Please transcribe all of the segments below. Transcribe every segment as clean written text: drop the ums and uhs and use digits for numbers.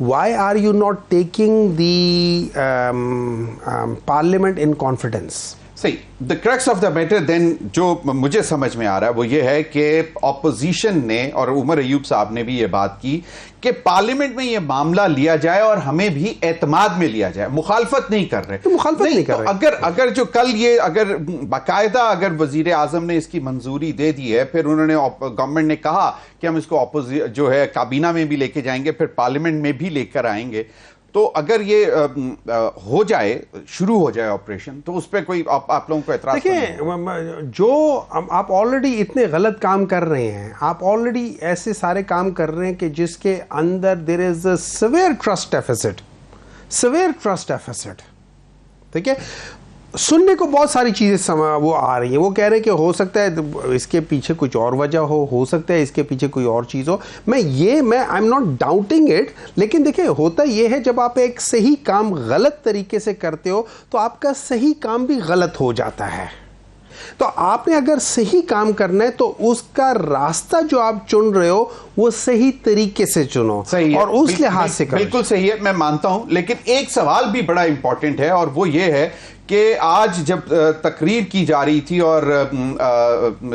why are you not taking the parliament in confidence? صحیح. The crux of the matter then جو مجھے سمجھ میں آ رہا ہے وہ یہ ہے کہ اپوزیشن نے اور عمر ایوب صاحب نے بھی یہ بات کی کہ پارلیمنٹ میں یہ معاملہ لیا جائے اور ہمیں بھی اعتماد میں لیا جائے. مخالفت نہیں کر رہے. مخالفت نہیں کر رہے. اگر جو کل یہ اگر باقاعدہ اگر وزیر اعظم نے اس کی منظوری دے دی ہے, پھر انہوں نے گورنمنٹ نے کہا کہ ہم اس کو جو ہے کابینہ میں بھی لے کے جائیں گے, پھر پارلیمنٹ میں بھی لے کر آئیں گے, تو اگر یہ ہو جائے, شروع ہو جائے آپریشن, تو اس پہ کوئی آپ لوگوں کو اعتراض؟ دیکھیں, جو آپ آلریڈی اتنے غلط کام کر رہے ہیں, آپ آلریڈی ایسے سارے کام کر رہے ہیں کہ جس کے اندر دیر از اے سیویئر ٹرسٹ ڈیفیسٹ. ٹھیک ہے, سننے کو بہت ساری چیزیں وہ آ رہی ہیں. وہ کہہ رہے ہیں کہ ہو سکتا ہے اس کے پیچھے کچھ اور وجہ ہو سکتا ہے اس کے پیچھے کوئی اور چیز ہو. میں I am not doubting it, لیکن دیکھیں ہوتا یہ ہے جب آپ ایک صحیح کام غلط طریقے سے کرتے ہو تو آپ کا صحیح کام بھی غلط ہو جاتا ہے. تو آپ نے اگر صحیح کام کرنا ہے تو اس کا راستہ جو آپ چن رہے ہو وہ صحیح طریقے سے چنو, اور اس لحاظ سے کرو. بالکل صحیح ہے, میں مانتا ہوں, لیکن ایک سوال بھی بڑا امپورٹنٹ ہے, اور وہ یہ ہے کہ آج جب تقریر کی جا رہی تھی اور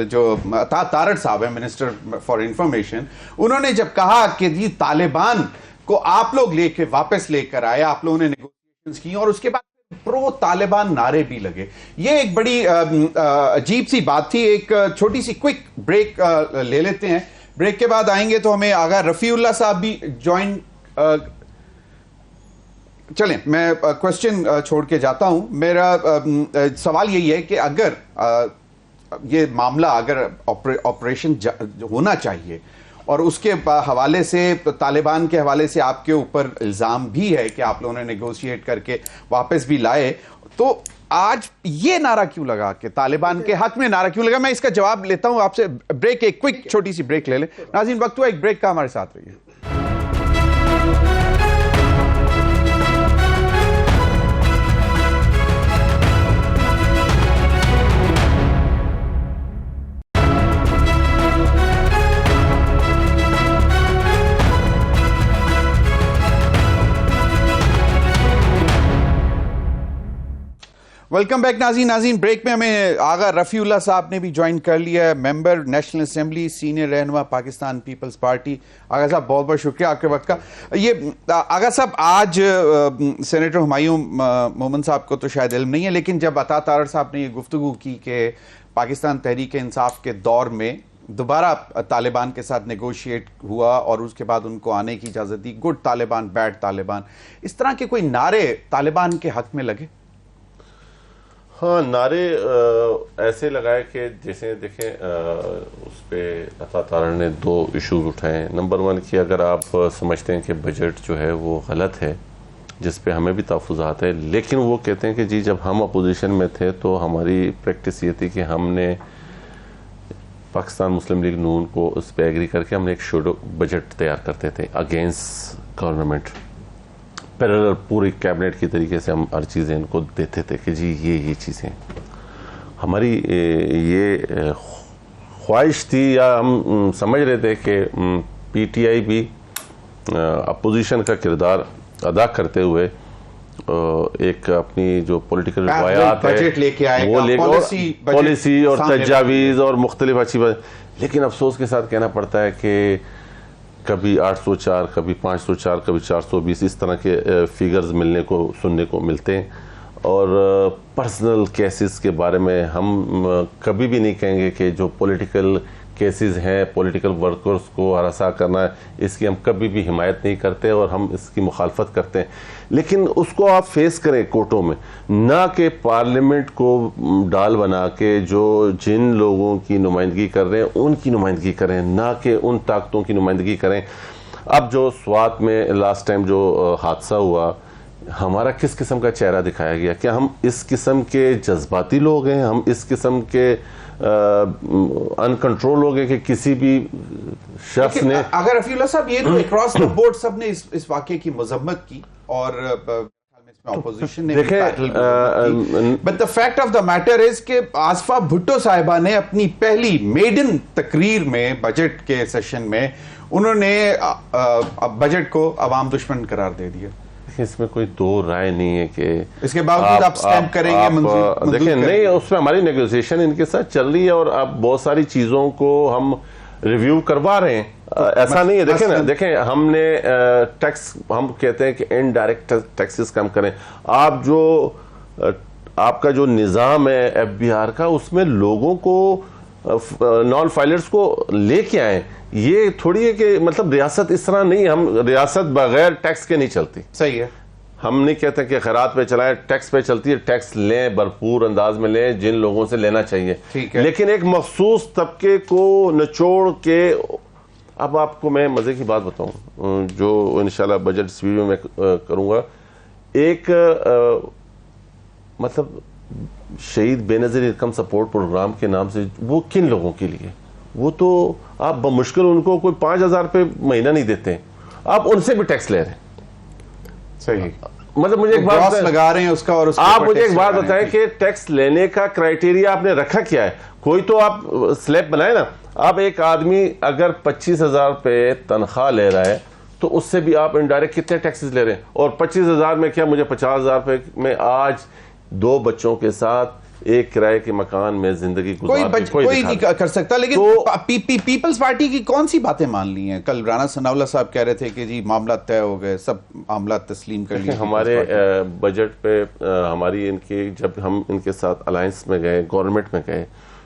جو عطا تارڑ صاحب ہیں منسٹر فار انفارمیشن, انہوں نے جب کہا کہ جی طالبان کو آپ لوگ لے کے واپس لے کر آئے, آپ لوگوں نے نیگوشیشنز کی, اور اس کے بعد پرو طالبان نعرے بھی لگے. یہ ایک بڑی عجیب سی بات تھی. ایک چھوٹی سی کوئک بریک لے لیتے ہیں, بریک کے بعد آئیں گے تو ہمیں آغا رفیع اللہ صاحب بھی جوائن. چلیں, میں کوشچن چھوڑ کے جاتا ہوں. میرا سوال یہی ہے کہ اگر یہ معاملہ اگر آپریشن ہونا چاہیے, اور اس کے حوالے سے طالبان کے حوالے سے آپ کے اوپر الزام بھی ہے کہ آپ لوگوں نے نیگوشیٹ کر کے واپس بھی لائے, تو آج یہ نعرہ کیوں لگا کہ طالبان کے حق میں نعرہ کیوں لگا؟ میں اس کا جواب لیتا ہوں آپ سے. بریک, ایک کوئک چھوٹی سی بریک لے لیں. ناظرین, وقت ہوا ایک بریک کا, ہمارے ساتھ رہیے. ویلکم بیک ناظرین. بریک میں ہمیں آغا رفیع اللہ صاحب نے بھی جوائن کر لیا ہے, ممبر نیشنل اسمبلی, سینئر رہنما پاکستان پیپلز پارٹی. آغا صاحب بہت بہت شکریہ آپ کے وقت کا. یہ آغا صاحب, آج سینیٹر ہمایوں مومن صاحب کو تو شاید علم نہیں ہے, لیکن جب عطا تارڑ صاحب نے یہ گفتگو کی کہ پاکستان تحریک انصاف کے دور میں دوبارہ طالبان کے ساتھ نیگوشیٹ ہوا اور اس کے بعد ان کو آنے کی اجازت دی, گڈ طالبان, بیڈ طالبان, اس طرح کے کوئی نعرے طالبان کے حق میں لگے؟ ہاں, نعرے ایسے لگائے کہ جیسے دیکھیں اس پہ عطا تارڑ نے 2 ایشوز اٹھائے. نمبر 1 کہ اگر آپ سمجھتے ہیں کہ بجٹ جو ہے وہ غلط ہے, جس پہ ہمیں بھی تحفظات ہے, لیکن وہ کہتے ہیں کہ جی جب ہم اپوزیشن میں تھے تو ہماری پریکٹس یہ تھی کہ ہم نے پاکستان مسلم لیگ نون کو اس پہ ایگری کر کے ہم نے ایک شیڈو بجٹ تیار کرتے تھے اگینسٹ گورنمنٹ, پیرالل پوری کیبنٹ کی طریقے سے ہم ہر چیزیں ان کو دیتے تھے کہ جی یہ چیزیں. ہماری یہ خواہش تھی, یا ہم سمجھ رہے تھے کہ پی ٹی آئی بھی اپوزیشن کا کردار ادا کرتے ہوئے ایک اپنی جو پولیٹیکل روایات ہے وہ لے کے پالیسی اور تجاویز اور مختلف اچھی بات. لیکن افسوس کے ساتھ کہنا پڑتا ہے کہ کبھی 804, کبھی 504, کبھی 420 اس طرح کے فیگرز ملنے کو سننے کو ملتے ہیں. اور پرسنل کیسز کے بارے میں ہم کبھی بھی نہیں کہیں گے کہ جو پولیٹیکل کیسز ہیں, پولیٹیکل ورکرز کو ہراساں کرنا ہے, اس کی ہم کبھی بھی حمایت نہیں کرتے اور ہم اس کی مخالفت کرتے ہیں. لیکن اس کو آپ فیس کریں کورٹوں میں, نہ کہ پارلیمنٹ کو ڈال بنا کے جو جن لوگوں کی نمائندگی کر رہے ہیں ان کی نمائندگی کریں, نہ کہ ان طاقتوں کی نمائندگی کریں. اب جو سوات میں لاسٹ ٹائم جو حادثہ ہوا, ہمارا کس قسم کا چہرہ دکھایا گیا؟ کیا ہم اس قسم کے جذباتی لوگ ہیں؟ ہم اس قسم کے ان کنٹرول ہو گئے کہ کسی بھی شخص نے. اگر رفیع اللہ صاحب, یہ تو اکراس دا بورڈ سب نے اس واقعے کی مذمت کی اور اپوزیشن نے but the fact of the matter is کہ آصفہ بھٹو صاحبہ نے اپنی پہلی میڈن تقریر میں بجٹ کے سیشن میں انہوں نے بجٹ کو عوام دشمن قرار دے دیا. دیکھیں اس میں کوئی دو رائے نہیں ہے کہ اس کے باوجود آپ سٹیمپ کریں گے. دیکھیں نہیں, اس میں ہماری نیگوسیشن ان کے ساتھ چل رہی ہے اور اب بہت ساری چیزوں کو ہم ریویو کروا رہے ہیں. ایسا نہیں ہے, دیکھیں نا, دیکھیں ہم نے ٹیکس, ہم کہتے ہیں کہ انڈائریکٹ ٹیکسز کم کریں. آپ کا جو نظام ہے ایف بی آر کا, اس میں لوگوں کو, نان فائلرز کو لے کے آئیں. یہ تھوڑی ہے کہ مطلب ریاست اس طرح نہیں, ہم ریاست بغیر ٹیکس کے نہیں چلتی. صحیح ہے, ہم نہیں کہتے کہ خیرات پہ چلائیں, ٹیکس پہ چلتی ہے. ٹیکس لیں, بھرپور انداز میں لیں جن لوگوں سے لینا چاہیے, لیکن ایک مخصوص طبقے کو نچوڑ کے. اب آپ کو میں مزے کی بات بتاؤں جو انشاءاللہ بجٹ سپیچ میں کروں گا. ایک مطلب شہید بے نظیر انکم سپورٹ پروگرام کے نام سے, وہ کن لوگوں کے لیے؟ وہ تو آپ بمشکل ان کو کوئی 5,000 روپے مہینہ نہیں دیتے, آپ ان سے بھی ٹیکس لے رہے ہیں. صحیح, مطلب مجھے ایک بات لگا رہے ہیں اس کا, اور آپ مجھے ایک بات بتائیں کہ ٹیکس لینے کا کرائیٹیریا آپ نے رکھا کیا ہے؟ کوئی تو آپ سلیب بنائے نا. اب ایک آدمی اگر 25,000 روپے تنخواہ لے رہا ہے تو اس سے بھی آپ انڈائریکٹ کتنے ٹیکسز لے رہے ہیں؟ اور 25,000 میں کیا, مجھے 50,000 روپے میں آج 2 بچوں کے ساتھ ایک کرائے کے مکان میں زندگی گزارنے کوئی نہیں کر سکتا. لیکن پیپلز پارٹی کی کون سی باتیں مان لی ہیں؟ کل رانا ثناءاللہ صاحب کہہ رہے تھے کہ جی معاملات طے ہو گئے, سب معاملات تسلیم کر لیے. ہمارے بجٹ پہ ہماری ان کی, جب ہم ان کے ساتھ الائنس میں گئے, گورنمنٹ میں گئے,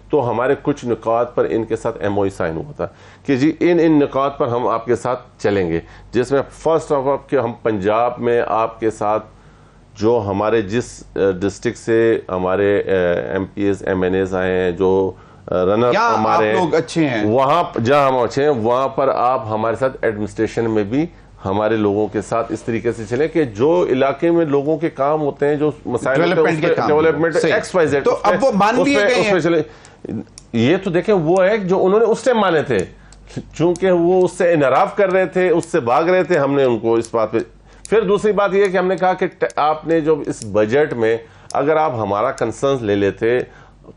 تو ہمارے کچھ نکات پر ان کے ساتھ ایم او ای سائن ہوا تھا کہ جی ان نکات پر ہم آپ کے ساتھ چلیں گے, جس میں فرسٹ آف آل کہ ہم پنجاب میں آپ کے ساتھ جو ہمارے جس ڈسٹرکٹ سے ہمارے M P As M N As آئے ہیں, جو رنر ہمارے اچھے ہیں, وہاں جہاں ہم اچھے ہیں, وہاں پر آپ ہمارے ساتھ ایڈمنسٹریشن میں بھی ہمارے لوگوں کے ساتھ اس طریقے سے چلیں کہ جو علاقے میں لوگوں کے کام ہوتے ہیں, جو مسائل ڈیولپمنٹ ایکس وائی زیڈ, تو اب وہ مان لیے گئے ہیں. یہ تو دیکھیں وہ ہے جو انہوں نے اس ٹائم مانے تھے, چونکہ وہ اس سے انحراف کر رہے تھے, اس سے بھاگ رہے تھے, ہم نے ان کو اس بات پہ. پھر دوسری بات یہ ہے کہ ہم نے کہا کہ آپ نے جو اس بجٹ میں اگر آپ ہمارا کنسرنز لے لیتے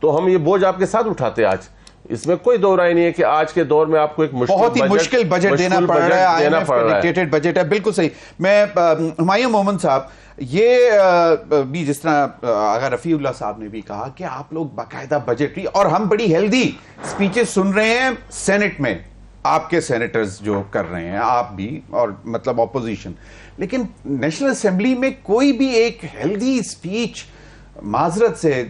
تو ہم یہ بوجھ آپ کے ساتھ اٹھاتے. آج اس میں کوئی دو رائے نہیں ہے کہ آج کے دور میں آپ کو ایک بہت ہی مشکل بجٹ دینا پڑ رہا ہے, آئی ایم ایف کا ڈکٹیٹڈ بجٹ ہے. بالکل صحیح. میں ہمایوں مومن صاحب, یہ بھی جس طرح آغا رفیع اللہ صاحب نے بھی کہا کہ آپ لوگ باقاعدہ بجٹری, اور ہم بڑی ہیلدی سپیچز سن رہے ہیں سینٹ میں, آپ کے سینیٹرز جو کر رہے ہیں, آپ بھی, اور مطلب اپوزیشن, لیکن نیشنل اسمبلی میں کوئی بھی ایک ہیلدی سپیچ معذرت سے,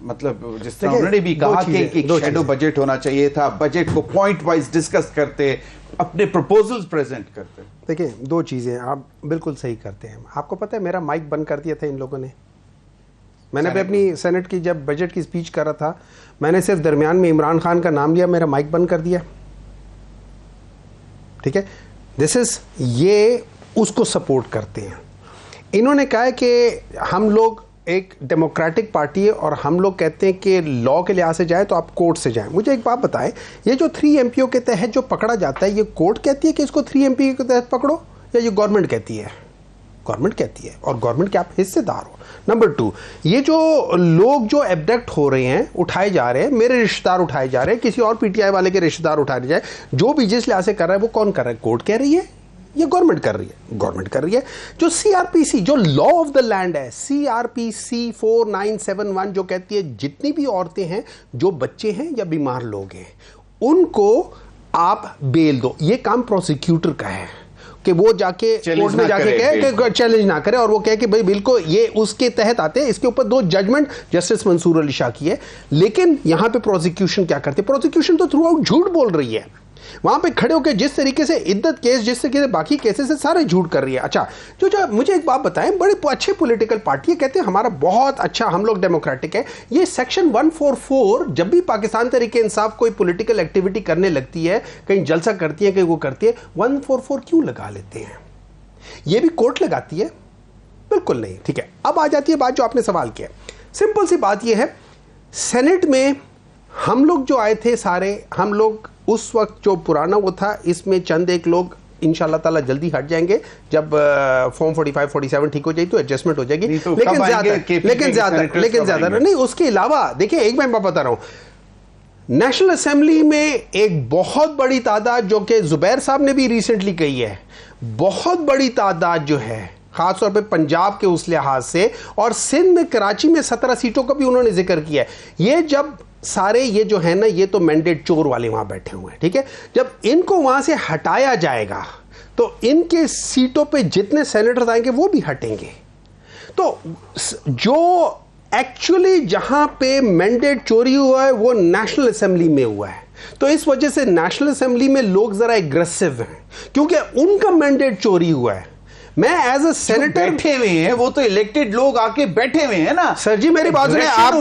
مطلب جس طرح انہوں نے بھی کہا کہ ایک شیڈو بجٹ ہونا چاہیے تھا, بجٹ کو پوائنٹ وائز ڈسکس کرتے, اپنے پروپوزلز پریزنٹ کرتے. دیکھیں 2 چیزیں آپ بالکل صحیح کرتے ہیں. آپ کو پتہ ہے میرا مائک بند کر دیا تھا ان لوگوں نے. میں نے بھی اپنی سینٹ کی جب بجٹ کی سپیچ کر رہا تھا, میں نے صرف درمیان میں عمران خان کا نام لیا, میرا مائک بند کر دیا. ٹھیک ہے, دس از, یہ اس کو سپورٹ کرتے ہیں. انہوں نے کہا ہے کہ ہم لوگ ایک ڈیموکریٹک پارٹی ہے اور ہم لوگ کہتے ہیں کہ لا کے لحاظ سے جائے تو آپ کورٹ سے جائیں. مجھے ایک بات بتائیں, یہ جو 3 ایم پی او کے تحت جو پکڑا جاتا ہے, یہ کورٹ کہتی ہے کہ اس کو 3 ایم پی او کے تحت پکڑو, یا یہ گورنمنٹ کہتی ہے؟ گورنمنٹ کہتی ہے, اور گورنمنٹ کے آپ حصے دار ہو. نمبر 2, یہ جو لوگ جو ایبڈکٹ ہو رہے ہیں, اٹھائے جا رہے ہیں, میرے رشتہ دار اٹھائے جا رہے ہیں, کسی اور پی ٹی آئی والے کے رشتہ دار اٹھائے جائے, جو بھی جس لحاظ سے کر رہا ہے وہ کون کر رہا ہے؟ کورٹ کہہ رہی ہے, یہ گورنمنٹ کر رہی ہے. گورنمنٹ کر رہی ہے. جو سی آر پی سی, جو لا آف دا لینڈ ہے, سی آر پی سی 4971 جو کہتی ہے جتنی بھی عورتیں ہیں, جو بچے ہیں یا بیمار لوگ ہیں, ان کو آپ بیل دو. یہ کام پروسیکیوٹر کا ہے کہ وہ جا کے کورٹ میں جا کے کہے کہ چیلنج نہ کرے, اور وہ کہے کہ بھائی بالکل یہ اس کے تحت آتے ہیں. اس کے اوپر 2 ججمنٹ جسٹس منصور علی شاہ کی ہے. لیکن یہاں پہ پروسیکیوشن کیا کرتے ہیں؟ پروسیکیوشن تو تھرو آؤٹ جھوٹ بول رہی ہے. وہاں پہ کھڑے ہو کے جس طریقے سے عدت کیس, جس طریقے سے باقی کیسز سے سارے جھوٹ کر رہی ہے. اچھا, جو مجھے ایک بات بتائیں, بڑے اچھے پولیٹیکل پارٹی ہے, کہتے ہیں ہمارا بہت اچھا, ہم لوگ ڈیموکریٹک ہے. یہ سیکشن 144 جب بھی پاکستان تحریک انصاف کوئی پولیٹیکل ایکٹیویٹی کرنے لگتی ہے, کہیں جلسہ کرتی ہے, کہیں وہ کرتی ہے, 144 کیوں لگا لیتے ہیں؟ یہ بھی کورٹ لگاتی ہے؟ بالکل نہیں. ٹھیک ہے, اب آ جاتی ہے بات جو آپ نے سوال کیا. سمپل سی بات یہ ہے, سینٹ میں ہم لوگ جو آئے تھے سارے, ہم لوگ اس وقت جو پرانا وہ تھا, اس میں چند ایک لوگ انشاءاللہ تعالیٰ جلدی ہٹ جائیں گے جب فارم 45 47 ٹھیک ہو جائے تو ایڈجسٹمنٹ ہو جائے گی. لیکن زیادہ نہیں. اس کے علاوہ دیکھیں, ایک میں بتا رہا ہوں, نیشنل اسمبلی میں ایک بہت بڑی تعداد, جو کہ زبیر صاحب نے بھی ریسنٹلی کہی ہے, بہت بڑی تعداد جو ہے خاص طور پہ پنجاب کے اس لحاظ سے, اور سندھ میں کراچی میں 17 سیٹوں کا بھی انہوں نے ذکر کیا ہے. یہ جب سارے یہ جو ہے نا, یہ تو مینڈیٹ چور والے وہاں بیٹھے ہوئے ہیں, ٹھیک ہے, جب ان کو وہاں سے ہٹایا جائے گا تو ان کے سیٹوں پہ جتنے سینیٹرز آئیں گے وہ بھی ہٹیں گے. تو جو ایکچولی جہاں پہ مینڈیٹ چوری ہوا ہے وہ نیشنل اسمبلی میں ہوا ہے, تو اس وجہ سے نیشنل اسمبلی میں لوگ ذرا اگریسو ہیں کیونکہ ان کا مینڈیٹ چوری ہوا ہے. میں ایز اے سینیٹر بیٹھے ہوئے ہیں, وہ تو الیکٹڈ لوگ آ کے بیٹھے ہوئے ہیں نا. سر جی میری بات سنیں, آپ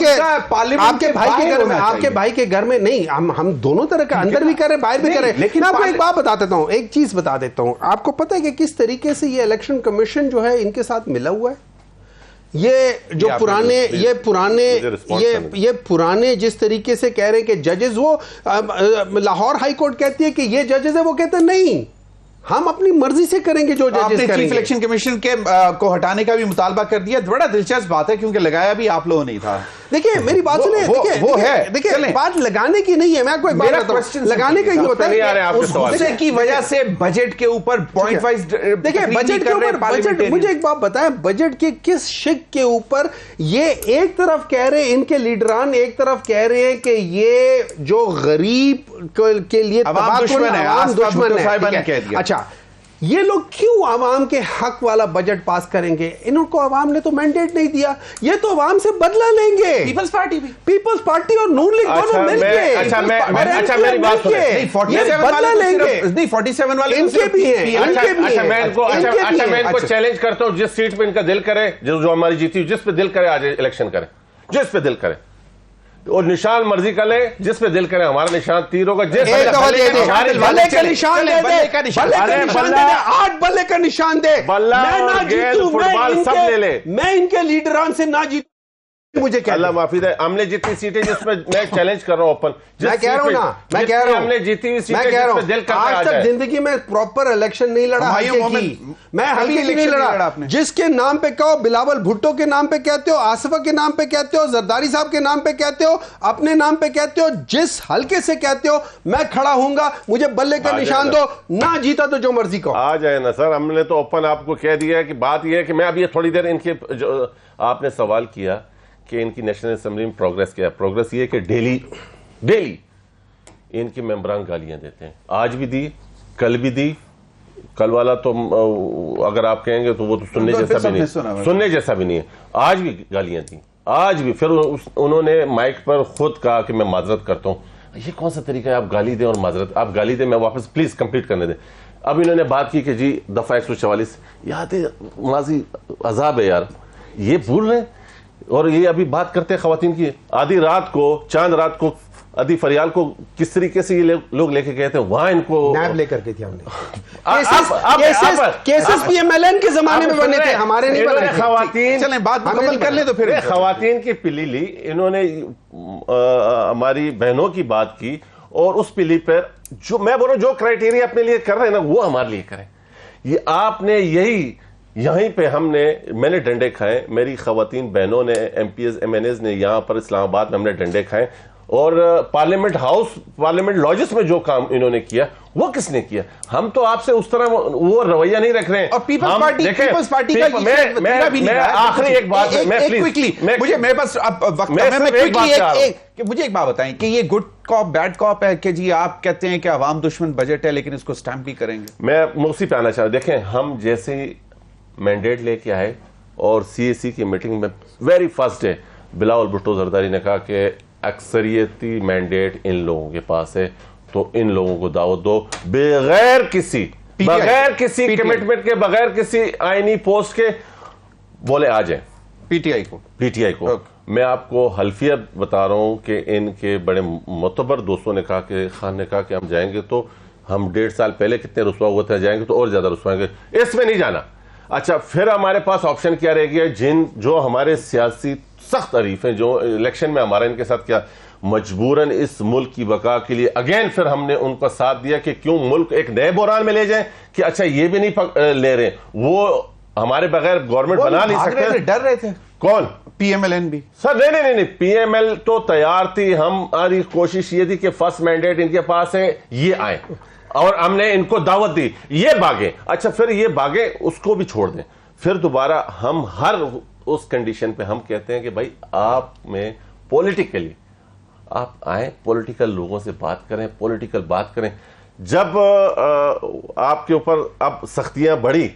کے بھائی کے گھر میں, آپ کے بھائی کے گھر میں نہیں, ہم دونوں طرح کا اندر بھی کریں باہر بھی کریں, لیکن میں آپ کو ایک بات بتا دیتا ہوں, ایک چیز بتا دیتا ہوں. آپ کو پتہ ہے کہ کس طریقے سے یہ الیکشن کمیشن جو ہے ان کے ساتھ ملا ہوا ہے. یہ جو پرانے جس طریقے سے کہہ رہے ہیں کہ ججز, وہ لاہور ہائی کورٹ کہتی ہے کہ یہ ججز ہے, وہ کہتے ہیں نہیں ہم اپنی مرضی سے کریں گے جو ججز کریں گے. چیف الیکشن کمیشن کے کو ہٹانے کا بھی مطالبہ کر دیا. بڑا دلچسپ بات ہے کیونکہ لگایا بھی آپ لوگوں نہیں تھا. دیکھیں میری بات سنیں, وہ ہے, دیکھیں بات لگانے کی نہیں ہے, میں آپ کو ایک بات بتاتا ہوں, لگانے کا یہ ہوتا ہے غصے کی وجہ سے بجٹ کے اوپر پوائنٹ وائز. دیکھیں بجٹ کے اوپر, مجھے ایک بات بتائیں, بجٹ کے کس شک کے اوپر یہ ایک طرف کہہ رہے ہیں ان کے لیڈران, ایک طرف کہہ رہے ہیں کہ یہ جو غریب کے لیے عوام دشمن ہے. اچھا یہ لوگ کیوں عوام کے حق والا بجٹ پاس کریں گے؟ انہوں کو عوام نے تو مینڈیٹ نہیں دیا, یہ تو عوام سے بدلہ لیں گے. پیپلز پارٹی بھی, پیپلز پارٹی اور نون لیگ دونوں مل کے, اچھا میری بات سنیں, 47 والے ان کے بھی ہیں, اچھا میں ان کو چیلنج کرتا ہوں, جس سیٹ پہ ان کا دل کرے, جو ہماری جیتی, جس پہ دل کرے آج الیکشن کرے, جس پہ دل کرے, اور نشان مرضی کا لے, جس پہ دل کرے. ہمارا نشان تیر ہوگا, جس بلے کا نشان دے دے, 8 بلے کا نشان دے, بلہ گیند فٹ بال سب لے لے, میں ان کے لیڈران سے نہ جیتوں. مجھے اللہ معافی دے, ہم نے جتنی سیٹیں جس میں میں چیلنج کر رہا ہوں اوپن, میں کہہ رہا ہوں نا, میں کہہ رہا ہوں ہم نے جیتی ہوئی سیٹیں جس پہ دل کرتے آ آج جائے. تک زندگی میں پراپر الیکشن نہیں لڑا, میں ہلکے کی نہیں لڑا. جس کے نام پہ کہو, بلاول بھٹو کے نام پہ کہتے ہو, آصفہ کے نام پہ کہتے ہو, زرداری صاحب کے نام پہ کہتے ہو, اپنے نام پہ کہتے ہو, جس حلقے سے کہتے ہو, میں کھڑا ہوں گا, مجھے بلے کا نشان دو, نہ جیتا تو جو مرضی کہو. آ جائے نا سر, ہم نے تو اوپن آپ کو کہہ دیا ہے کہ بات یہ ہے کہ میں اب یہ تھوڑی دیر ان کے, آپ نے سوال کیا کہ ان کی نیشنل اسمبلی میں پروگریس کیا ہے. پروگریس یہ کہ ڈیلی ان کے ممبران گالیاں دیتے ہیں. آج بھی دی, کل بھی دی, کل والا تو اگر آپ کہیں گے تو وہ تو سننے جیسا بھی نہیں ہے. آج بھی گالیاں دی, آج بھی. پھر انہوں نے مائک پر خود کہا کہ میں معذرت کرتا ہوں. یہ کون سا طریقہ ہے, آپ گالی دیں اور معذرت, آپ گالی دیں, میں واپس پلیز کمپلیٹ کرنے دیں. اب انہوں نے بات کی کہ جی دفعہ 144 یاد ہے, ماضی عذاب ہے یار, یہ بھول رہے ہیں. اور یہ ابھی بات کرتے ہیں خواتین کی, آدھی رات کو, چاند رات کو, ادھی فریال کو کس طریقے سے یہ لوگ لے کے گئے تھے وہاں, ان کو نیب لے کر کے تھے. ہم نے cases P M L N کے زمانے میں بنے تھے, ہمارے نہیں بنے. خواتین, چلیں بات مکمل کر لیں تو پھر خواتین کی پلی لی انہوں نے, ہماری بہنوں کی بات کی, اور اس پلی پر جو میں بول رہا ہوں جو کرائٹیریا اپنے لیے کر رہے ہیں نا وہ ہمارے لیے کریں. یہ آپ نے یہیں پہ میں نے ڈنڈے کھائے, میری خواتین بہنوں نے, M P As M N As نے یہاں پر اسلام آباد میں ہم نے ڈنڈے کھائے, اور پارلیمنٹ ہاؤس, پارلیمنٹ لاجز میں جو کام انہوں نے کیا وہ کس نے کیا. ہم تو آپ سے اس طرح وہ رویہ نہیں رکھ رہے ہیں. اور پیپلز پارٹی کا میں آخری ایک بات, مجھے ایک بات بتائیں کہ یہ گڈ کاپ بیڈ کاپ ہے کہ جی آپ کہتے ہیں کہ عوام دشمن بجٹ ہے لیکن اس کو سٹیمپ بھی کریں گے. میں اسی پہ آنا چاہ رہا ہوں. دیکھیں ہم جیسے مینڈیٹ لے کے آئے اور سی اے سی کی میٹنگ میں very first day Bilawal Bhutto Zardari نے کہا کہ اکثریتی مینڈیٹ ان لوگوں کے پاس ہے تو ان لوگوں کو دعوت دو, بغیر کسی کمٹمنٹ کے, بغیر کسی آئینی پوسٹ کے, بولے آ جائیں پی ٹی آئی کو. میں آپ کو حلفیہ بتا رہا ہوں کہ ان کے بڑے معتبر دوستوں نے کہا کہ خان نے کہا کہ ہم جائیں گے تو ہم 1.5 سال پہلے کتنے رسوا ہوئے تھے, جائیں گے تو اور زیادہ رسوائیں گے, اس میں نہیں جانا. اچھا پھر ہمارے پاس آپشن کیا رہ گیا, جو ہمارے سیاسی سخت حریف ہیں, جو الیکشن میں ہمارا ان کے ساتھ کیا, مجبوراً اس ملک کی بقا کے لیے اگین پھر ہم نے ان کا ساتھ دیا کہ کیوں ملک ایک نئے بحران میں لے جائیں کہ اچھا یہ بھی نہیں لے رہے, وہ ہمارے بغیر گورنمنٹ بنا نہیں سکتے. ڈر رہے تھے کون؟ پی ایم ایل این بھی. سر نہیں, پی ایم ایل تو تیار تھی, ہماری کوشش یہ تھی کہ فرسٹ مینڈیٹ ان کے پاس ہے, یہ آئیں, اور ہم نے ان کو دعوت دی, یہ بھاگے. اچھا پھر یہ بھاگے, اس کو بھی چھوڑ دیں. پھر دوبارہ ہم ہر اس کنڈیشن پہ ہم کہتے ہیں کہ بھائی آپ میں پولیٹیکلی آپ آئیں, پولیٹیکل لوگوں سے بات کریں, پولیٹیکل بات کریں. جب آپ کے اوپر اب سختیاں بڑھی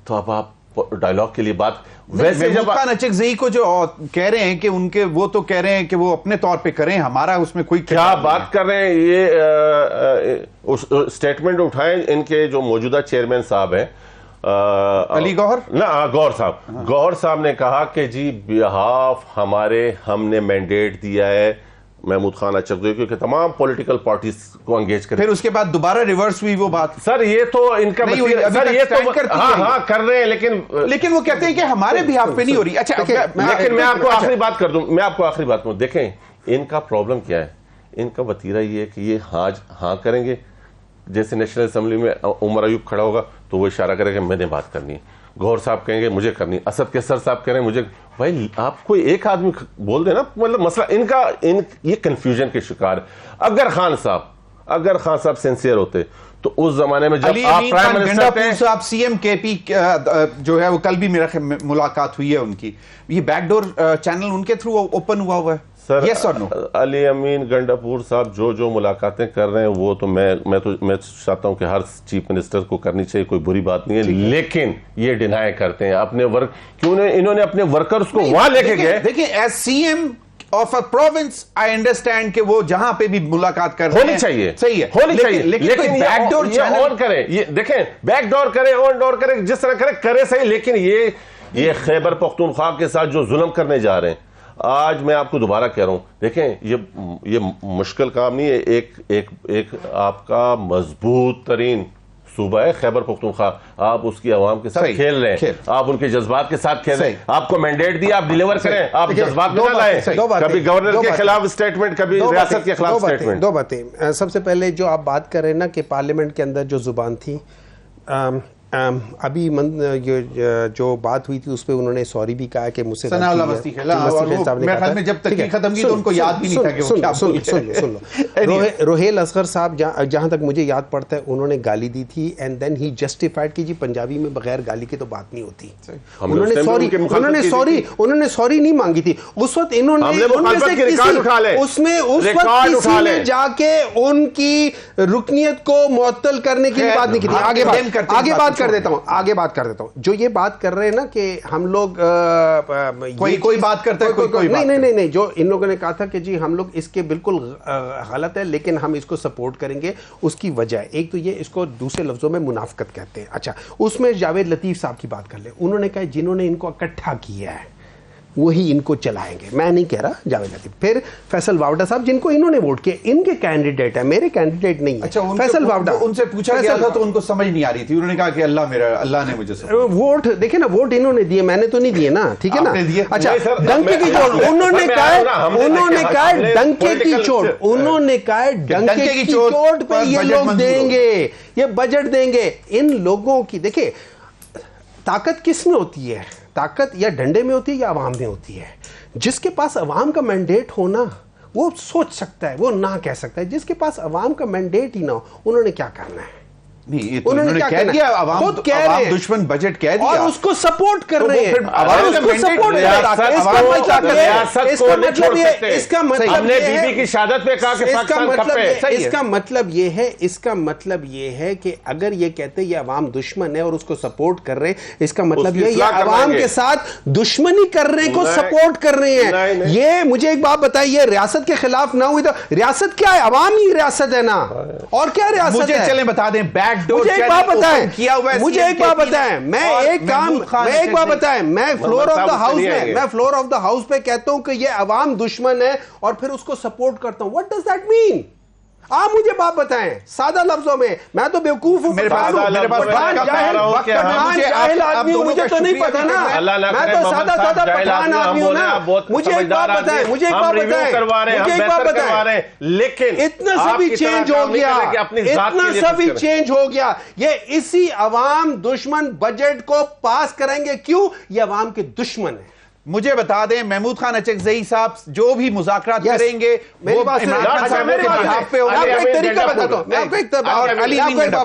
تو اب آپ ڈائلاگ کے لیے بات, ویسے جب اچکزئی کو جو کہہ رہے ہیں کہ ان کے وہ تو کہہ رہے ہیں کہ وہ اپنے طور پہ کریں, ہمارا اس میں کوئی کیا بات کر رہے ہیں. یہ اسٹیٹمنٹ اٹھائیں ان کے جو موجودہ چیئرمین صاحب ہیں علی گوہر, گوہر صاحب نے کہا کہ جی بہاف ہمارے, ہم نے مینڈیٹ دیا ہے محمود خان اچکزئی کو کہ تمام پولیٹیکل پارٹیز کو انگیج کریں. پھر اس کے بعد دوبارہ ریورس ہوئی وہ بات. سر یہ تو ان کا سر یہ تو ہاں کر رہے ہیں, لیکن وہ کہتے ہیں کہ ہمارے بھی ہاف پہ نہیں ہو رہی. اچھا لیکن میں آپ کو آخری بات کر دوں, میں آپ کو آخری بات کروں. دیکھیں ان کا پرابلم کیا ہے, ان کا وتیرہ یہ ہے کہ یہ ہاں کریں گے, جیسے نیشنل اسمبلی میں عمر ایوب کھڑا ہوگا تو وہ اشارہ کرے کہ میں نے بات کرنی ہے, گوہر صاحب کہیں گے مجھے کرنی, اسد کیسر صاحب کہہ رہے ہیں مجھے. بھائی آپ کوئی ایک آدمی بول دے نا, مطلب مسئلہ ان کا یہ کنفیوژن کے شکار ہے. اگر خان صاحب سینسیئر ہوتے تو اس زمانے میں جب آپ پرائم منسٹر تھے, صاحب سی ایم کے پی جو ہے وہ کل بھی میرا ملاقات ہوئی ہے ان کی, یہ بیک ڈور چینل ان کے تھرو اوپن ہوا ہے. سر yes or no? علی امین گنڈاپور صاحب جو ملاقاتیں کر رہے ہیں وہ تو میں چاہتا ہوں کہ ہر چیف منسٹر کو کرنی چاہیے, کوئی بری بات نہیں ہے, لیکن یہ ڈینائی کرتے ہیں اپنے ورک, کیوں انہوں نے اپنے ورکرز کو وہاں لے کے گئے. دیکھیں as C M of a province I understand کہ وہ جہاں پہ بھی ملاقات کر رہے ہیں ہونی چاہیے, صحیح ہے, ہونی چاہیے, لیکن بیک ڈور آن کریں, یہ دیکھیں بیک ڈور کریں, آن ڈور کریں, جس طرح کرے صحیح, لیکن یہ خیبر پختونخوا کے ساتھ جو ظلم کرنے جا رہے ہیں, آج میں آپ کو دوبارہ کہہ رہا ہوں, دیکھیں یہ مشکل کام نہیں ہے. ایک آپ کا مضبوط ترین صوبہ ہے خیبر پختونخوا, آپ اس کی عوام کے ساتھ کھیل رہے ہیں, آپ ان کے جذبات کے ساتھ کھیل رہے ہیں, آپ کو مینڈیٹ دیا, آپ ڈیلیور کریں, آپ جذبات میں نہ لائیں, کبھی گورنر کے خلاف اسٹیٹمنٹ, کبھی ریاست کے خلاف اسٹیٹمنٹ. دو باتیں. سب سے پہلے جو آپ بات کر رہے ہیں نا کہ پارلیمنٹ کے اندر جو زبان تھی, ابھی جو بات ہوئی تھی اس پہ انہوں نے سوری بھی کہا کہ مجھ سے ثناء اللہ مستی خیل میں جب تقریر ختم کی تو ان کو یاد بھی نہیں تھا کہ وہ کیا بول رہے ہیں. سن لو, روہیل اصغر صاحب جہاں تک مجھے یاد پڑتا ہے انہوں نے گالی دی تھی, اینڈ دین ہی جسٹیفائڈ کہ جی پنجابی میں بغیر گالی کے تو بات نہیں ہوتی. انہوں نے سوری نہیں مانگی تھی اس وقت. انہوں نے اس میں کسی نے جا کے ان کی رکنیت کو معطل کرنے کی بات نہیں کی تھی. آگے بات کر دیتا ہوں. جو یہ بات کر رہے ہیں نا کہ ہم لوگ کوئی بات کرتا ہے, نہیں, جو ان لوگوں نے کہا تھا کہ جی ہم لوگ اس کے بالکل غلط ہے لیکن ہم اس کو سپورٹ کریں گے. اس کی وجہ ایک تو یہ, اس کو دوسرے لفظوں میں منافقت کہتے ہیں. اچھا, اس میں جاوید لطیف صاحب کی بات کر لیں. انہوں نے کہا جنہوں نے ان کو اکٹھا کیا ہے وہی ان کو چلائیں گے. میں نہیں کہہ رہا جاوید لطیف. پھر فیصل واوڈا صاحب جن کو انہوں نے ووٹ کیا, ان کے کینڈیڈیٹ ہیں, میرے کینڈیڈیٹ نہیں ہے. اچھا, فیصل واوڈا, ان سے پوچھا گیا تھا تو ان کو سمجھ نہیں آ رہی تھی, انہوں نے کہا کہ اللہ نے مجھے ووٹ دیکھے نا, ووٹ انہوں نے دیے, میں نے تو نہیں دیے نا, ٹھیک ہے نا. اچھا, ڈنکے کی چوٹ انہوں نے کہا ڈنکے کی چوٹ, انہوں نے کہا ڈنکے کی چوٹ پہ یہ لوگ دیں گے, یہ بجٹ دیں گے. ان لوگوں کی دیکھیں طاقت کس میں ہوتی ہے, طاقت یا ڈنڈے میں ہوتی ہے یا عوام میں ہوتی ہے. جس کے پاس عوام کا مینڈیٹ ہونا وہ سوچ سکتا ہے, وہ نہ کہہ سکتا ہے. جس کے پاس عوام کا مینڈیٹ ہی نہ ہو, انہوں نے کیا کرنا ہے؟ انہوں نے کہہ دیا عوام دشمن بجٹ کہہ دیا, اور اس کو سپورٹ کر رہے ہیں. اس کا مطلب یہ ہے کہ اگر یہ کہتے یہ عوام دشمن ہے اور اس کو سپورٹ کر رہے ہیں, اس کا مطلب یہ عوام کے ساتھ دشمنی کرنے کو سپورٹ کر رہے ہیں. یہ مجھے ایک بات بتائیے, یہ ریاست کے خلاف نہ ہوئی تو ریاست کیا ہے؟ عوام ہی ریاست ہے نا, اور کیا ریاست ہے؟ چلیں بتا دیں, مجھے ایک بات بتائیں, میں فلور آف دا ہاؤس پہ کہتا ہوں کہ یہ عوام دشمن ہے اور پھر اس کو سپورٹ کرتا ہوں. What does that mean? آپ مجھے بات بتائیں سادہ لفظوں میں. میں تو بیوقوف ہوں, جاہل آدمی ہوں, مجھے تو نہیں پتا نا, میں تو سادہ پٹھان آدمی ہوں نا. مجھے ایک بات بتائیں, لیکن اتنا سبھی چینج ہو گیا, یہ اسی عوام دشمن بجٹ کو پاس کریں گے. کیوں؟ یہ عوام کے دشمن ہے. مجھے بتا دیں محمود خان اچکزئی صاحب جو بھی مذاکرات کریں گے وہ ایک بات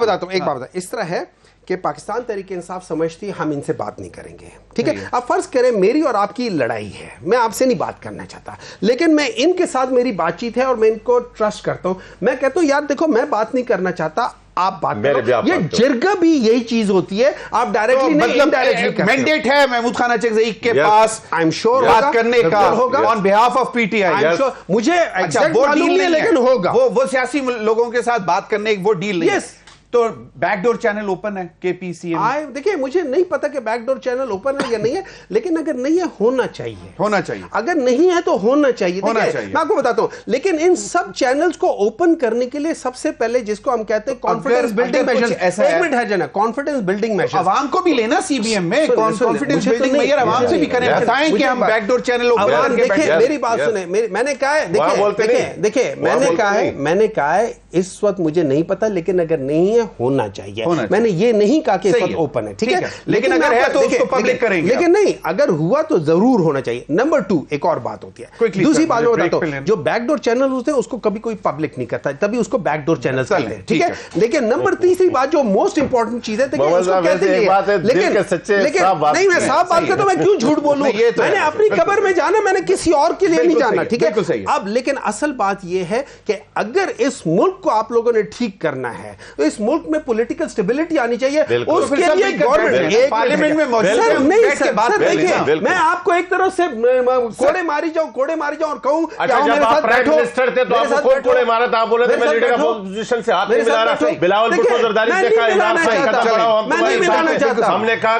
بتاتا ہوں. اس طرح ہے کہ پاکستان تحریک انصاف سمجھتی ہے ہم ان سے بات نہیں کریں گے, ٹھیک ہے. اب فرض کریں میری اور آپ کی لڑائی ہے, میں آپ سے نہیں بات کرنا چاہتا, لیکن میں ان کے ساتھ میری بات چیت ہے اور میں ان کو ٹرسٹ کرتا ہوں, میں کہتا ہوں یار دیکھو میں بات نہیں کرنا چاہتا, آپ بات کرو. یہ جرگہ بھی یہی چیز ہوتی ہے, آپ ڈائریکٹلی نہیں انڈائریکٹلی مینڈیٹ ہے محمود خان اچکزئی کے پاس آئی ایم شیور بات کرنے کا آن behalf of P T I. مجھے ایگزیکٹ معلوم نہیں لیکن ہوگا, وہ سیاسی لوگوں کے ساتھ بات کرنے وہ ڈیل نہیں ہے. تو بیک ڈور چینل اوپن ہے کے پی سی ایم. دیکھیں مجھے نہیں پتا کہ بیک ڈور چینل اوپن ہے یا نہیں ہے, لیکن اگر نہیں ہے ہونا چاہیے, اگر نہیں ہے تو ہونا چاہیے. میں آپ کو بتاتا ہوں, لیکن ان سب چینلز کو اوپن کرنے کے لیے سب سے پہلے جس کو ہم کہتے ہیں کانفیڈنس بلڈنگ میجرز, ایک منٹ ہے جناب, کانفیڈنس بلڈنگ میجرز عوام کو بھی لینا سی بی ایم میں, کانفیڈنس بلڈنگ میجر عوام سے بھی کریں, بتائیں کہ ہم بیک ڈور چینل اوپن کر کے بیٹھے. میری بات سنیں, میں نے کہا ہے دیکھیں میں نے کہا ہے اس وقت مجھے نہیں پتا, لیکن اگر نہیں ہے ہونا چاہیے. میں نے یہ نہیں کہا کہ اس وقت اوپن ہے, ٹھیک ہے, لیکن اگر ہے تو اس کو پبلک کریں گے, لیکن نہیں اگر ہوا تو ضرور ہونا چاہیے. نمبر 2 ایک اور بات ہوتی ہے, دوسری بات میں بتاتا ہوں, جو بیک ڈور چینل ہوتے ہیں اس کو کبھی کوئی پبلک نہیں کرتا, تبھی اس کو بیک ڈور چینل کہتے ہیں, ٹھیک ہے. لیکن نمبر تیسری بات جو موسٹ امپورٹنٹ چیز ہے, دیکھیں اس کو کہتے ہیں, لیکن نہیں میں صاف بات کرتا ہوں, میں کیوں جھوٹ بولوں, میں نے اپنی قبر میں جانا, میں نے کسی اور کے لیے نہیں جانا, ٹھیک ہے. اب لیکن اصل بات یہ ہے کہ اگر اس ملک کو آپ لوگوں نے ٹھیک کرنا ہے تو اس ملک میں پولیٹیکل اسٹیبلٹی آنی چاہیے, اس کے لیے گورنمنٹ پارلیمنٹ میں موجود نہیں. میں آپ کو ایک طرف سے کوڑے ماری جاؤں اور کہوں کہ آپ میرے ساتھ بیٹھو, تو آپ کو کوڑے مارا تھا, آپ بولے تھے میں لیڈر اپوزیشن سے ہاتھ نہیں ملا رہا, بلاول بھٹو زرداری سے کہا انعام سے ختم پڑا, میں نہیں ملانا چاہتا, ہم نے کہا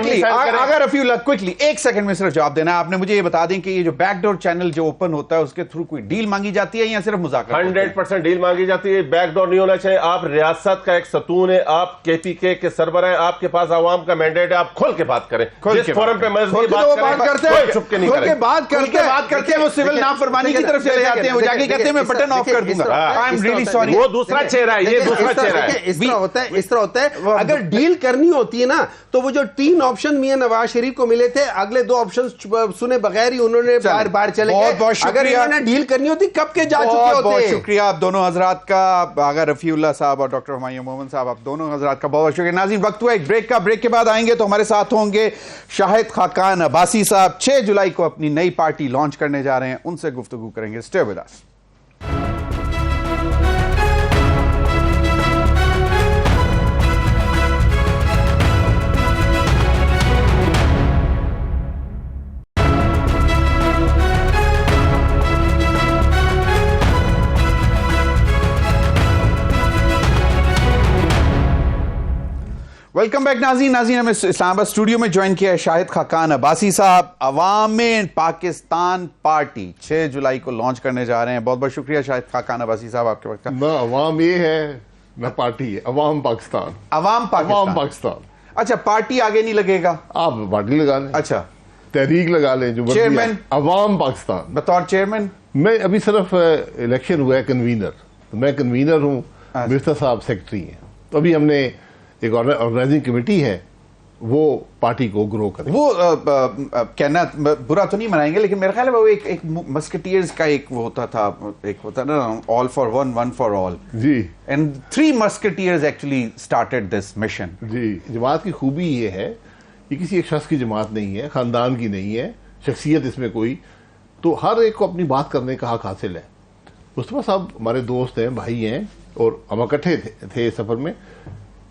کہ اگر رفیع اللہ کوئکلی ایک سیکنڈ میں صرف جواب دینا, آپ نے مجھے یہ بتا دیں کہ یہ جو بیک ڈور چینل جو اوپن ہوتا ہے اس کے تھرو کوئی ڈیل مانگی جاتی ہے یا صرف مذاکرات؟ 100% ڈیل مانگی جاتی ہے, بیک ڈور نہیں ہونا چاہیے. آپ ریاست کا ایک ستون ہے, آپ کے پی کے سربراہ ہیں, آپ کے پاس عوام کا مینڈیٹ ہے, آپ کھول کے بات کریں, جس فورم پہ مرضی بات کرتے ہیں, چھپ کے نہیں کریں, بات کرتے ہیں, وہ سول نافرمانی کی طرف چلے جاتے ہیں, وہ جا کے کہتے ہیں میں بٹن آف کر دوں گا, آئی ایم ریئلی سوری. وہ دوسرا چہرہ ہے, یہ دوسرا چہرہ ہے. اس طرح ہوتا ہے اگر ڈیل کرنی ہوتی ہے نا, تو وہ جو 3 آپشن میاں نواز شریف کو ملے تھے, اگلے 2 آپشن سنے بغیر ہی انہوں نے باہر چلے گئے. اگر انہوں نے ڈیل کرنی ہوتی کب کے جا چکے ہوتے. بہت شکریہ آپ دونوں حضرات کا, اگر رفیع اللہ صاحب اور ڈاکٹر ہمایوں مومن صاحب, آپ دونوں حضرات کا بہت شکریہ. ناظرین وقت ہوا ایک بریک کا, بریک کے بعد آئیں گے تو ہمارے ساتھ ہوں گے شاہد خاقان عباسی صاحب, 6 جولائی کو اپنی نئی پارٹی لانچ کرنے جا رہے ہیں, ان سے گفتگو کریں گے. Stay with us. Welcome back ناظرین. ہمیں اسلام آباد اسٹوڈیو میں جوائن کیا ہے شاہد خاقان عباسی صاحب. عوام پاکستان پارٹی 6 جولائی کو لانچ کرنے جا رہے ہیں. بہت بہت شکریہ شاہد خاقان عباسی صاحب آپ کے وقت کا. نہ عوام یہ ہے نہ پارٹی ہے, عوام پاکستان. عوام پاکستان. اچھا, پارٹی آگے نہیں لگے گا, آپ پارٹی لگا لیں, اچھا تحریک لگا لیں, جو چیئرمین عوام پاکستان. بطور چیئرمین میں ابھی صرف الیکشن ہوا ہے کنوینر, تو میں کنوینر ہوں, مرزا صاحب سیکرٹری ہیں. تو ابھی ہم نے ایک آرگنائزنگ کمیٹی ہے, وہ پارٹی کو گرو کرے. وہ کہنا برا تو نہیں منائیں گے, لیکن میرا خیال ہے وہ ایک مسکٹیئرز کا ایک وہ ہوتا تھا, ایک ہوتا نا all for one, one for all. G, and 3 musketeers actually started this mission. جی, جماعت کی خوبی یہ ہے, یہ کسی ایک شخص کی جماعت نہیں ہے, خاندان کی نہیں ہے, شخصیت اس میں کوئی, تو ہر ایک کو اپنی بات کرنے کا حق حاصل ہے. مصطفیٰ صاحب ہمارے دوست ہیں, بھائی ہیں, اور ہم اکٹھے تھے سفر میں.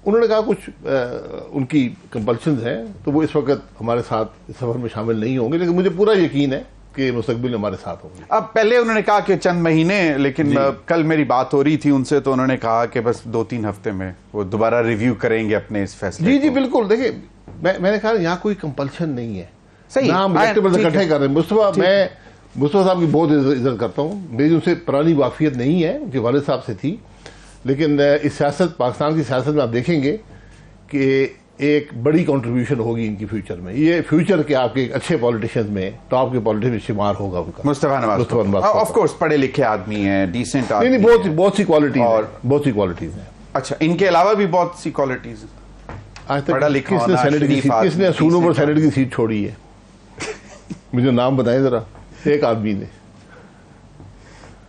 انہوں نے کہا کچھ ان کی کمپلشنز ہیں, تو وہ اس وقت ہمارے ساتھ اس سفر میں شامل نہیں ہوں گے, لیکن مجھے پورا یقین ہے کہ مستقبل میں ہمارے ساتھ ہوں گے. اب پہلے انہوں نے کہا کہ چند مہینے, لیکن کل میری بات ہو رہی تھی ان سے, تو انہوں نے کہا کہ بس 2-3 ہفتے میں وہ دوبارہ ریویو کریں گے اپنے اس فیصلے. جی بالکل. دیکھیں میں نے کہا یہاں کوئی کمپلشن نہیں ہے, صحیح, ہم الیکٹیبلز اکٹھے کر رہے ہیں. میں مصطفیٰ صاحب کی بہت عزت کرتا ہوں, میری ان سے پرانی واقفیت نہیں ہے جو والد صاحب سے تھی, لیکن اس سیاست, پاکستان کی سیاست میں آپ دیکھیں گے کہ ایک بڑی کنٹریبیوشن ہوگی ان کی فیوچر میں. یہ فیوچر کے آپ کے اچھے پالیٹیشینز میں, ٹاپ کے پالیٹیشن میں شمار ہوگا ان کا. مصطفیٰ نواز آف کورس پڑھے لکھے آدمی ہیں, ڈیسنٹ آدمی. نہیں, بہت سی کوالٹیز, اور بہت سی کوالٹیز ہیں. اچھا, ان کے علاوہ بھی بہت سی کوالٹیز ہیں. آج تک کس نے اصولوں پر سینیٹ کی سیٹ چھوڑی ہے؟ مجھے نام بتائیں ذرا, ایک آدمی نے.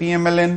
PMLN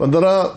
15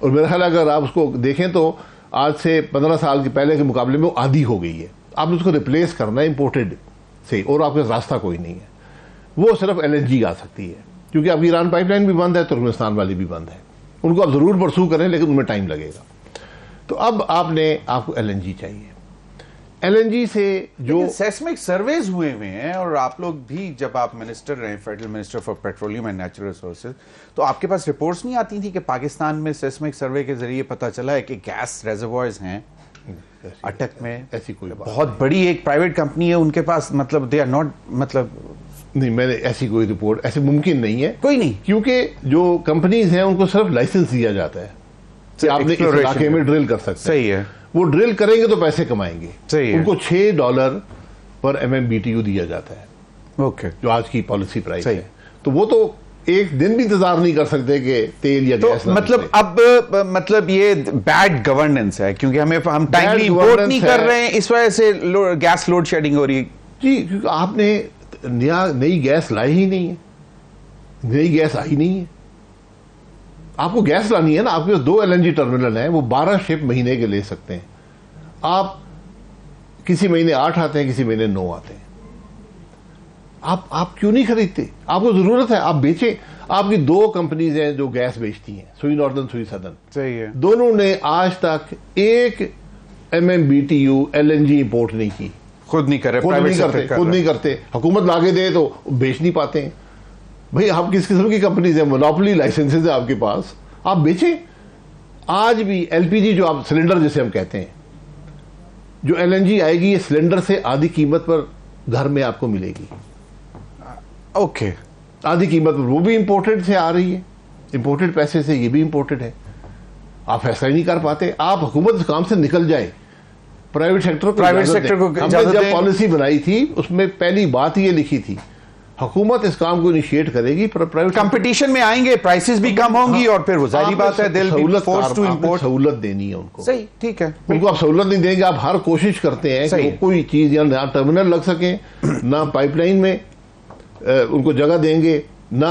اور میرا خیال ہے اگر آپ اس کو دیکھیں تو آج سے 15 سال کے پہلے کے مقابلے میں وہ آدھی ہو گئی ہے. آپ نے اس کو ریپلیس کرنا ہے امپورٹڈ سے, اور آپ کے راستہ کوئی نہیں ہے. وہ صرف LNG آ سکتی ہے, کیونکہ اب ایران پائپ لائن بھی بند ہے, ترکمانستان والی بھی بند ہے. ان کو آپ ضرور پرسو کریں لیکن ان میں ٹائم لگے گا. تو اب آپ کو LNG چاہیے. LNG سے جو سیسمک سرویز ہوئے ہیں, اور آپ لوگ بھی جب آپ منسٹر رہے, federal minister for petroleum and natural resources, تو آپ کے پاس رپورٹس نہیں آتی تھی کہ پاکستان میں سیسمک سروے کے ذریعے پتہ چلا ہے کہ گیس ریزروائرز ہیں اٹک میں. ایسی کوئی بات بہت بڑی ایک پرائیویٹ کمپنی ہے, ان کے پاس مطلب دے آر ناٹ, مطلب نہیں, میں نے ایسی کوئی رپورٹ, ایسے ممکن نہیں ہے, کوئی نہیں, کیونکہ جو کمپنیز ہیں ان کو صرف لائسنس دیا جاتا ہے کہ آپ نے اس علاقے میں ڈرل کر سکتے ہیں. صحیح ہے, وہ ڈرل کریں گے تو پیسے کمائیں گے. صحیح ہے. ان کو $6 پر MMBTU دیا جاتا ہے, اوکے, جو آج کی پالیسی پرائس ہے. تو وہ تو ایک دن بھی انتظار نہیں کر سکتے کہ تیل یا گیس, مطلب اب مطلب یہ بیڈ گورننس ہے, کیونکہ ہم ٹائملی امپورٹ نہیں کر رہے ہیں, اس وجہ سے گیس لوڈ شیڈنگ ہو رہی ہے. جی, کیونکہ آپ نے نئی گیس لائی ہی نہیں ہے, نئی گیس آئی نہیں ہے. آپ کو گیس لانی ہے نا, آپ کے 2 LNG ٹرمینل ہیں, وہ 12 شپ مہینے کے لے سکتے ہیں. آپ کسی مہینے 8 آتے ہیں, کسی مہینے 9 آتے ہیں. آپ کیوں نہیں خریدتے؟ آپ کو ضرورت ہے, آپ بیچیں. آپ کی 2 کمپنیز ہیں جو گیس بیچتی ہیں, سوئی ناردرن, سوئی سدرن. صحیح ہے. دونوں نے آج تک 1 MMBTU LNG امپورٹ نہیں کی. خود نہیں کرے, خود نہیں کرتے. حکومت لا کے دے تو بیچ نہیں پاتے ہیں. بھئی آپ کس قسم کی کمپنیز ہیں, مونوپولی لائسنسز ہیں آپ کے پاس, آپ بیچیں. آج بھی LPG جو آپ سلنڈر جسے ہم کہتے ہیں, جو LNG آئے گی یہ سلنڈر سے آدھی قیمت پر گھر میں آپ کو ملے گی. اوکے, آدھی قیمت پر. وہ بھی امپورٹڈ سے آ رہی ہے, امپورٹڈ پیسے سے, یہ بھی امپورٹڈ ہے. آپ فیصلہ نہیں کر پاتے. آپ حکومت اس کام سے نکل جائے, پرائیویٹ سیکٹر کو ہم نے جب پالیسی بنائی تھی اس میں پہلی بات یہ لکھی تھی, حکومت اس کام کو انیشیٹ کرے گی, پرائیویٹ کمپٹیشن میں آئیں گے, پرائسز بھی کم ہوں گی, اور پھر وہ ظاہری بات ہے سہولت دینی ہے ان کو. صحیح, ٹھیک ہے. ان کو آپ سہولت نہیں دیں گے. آپ ہر کوشش کرتے ہیں کہ کوئی چیز یا نہ ٹرمینل لگ سکیں, نہ پائپ لائن میں ان کو جگہ دیں گے, نہ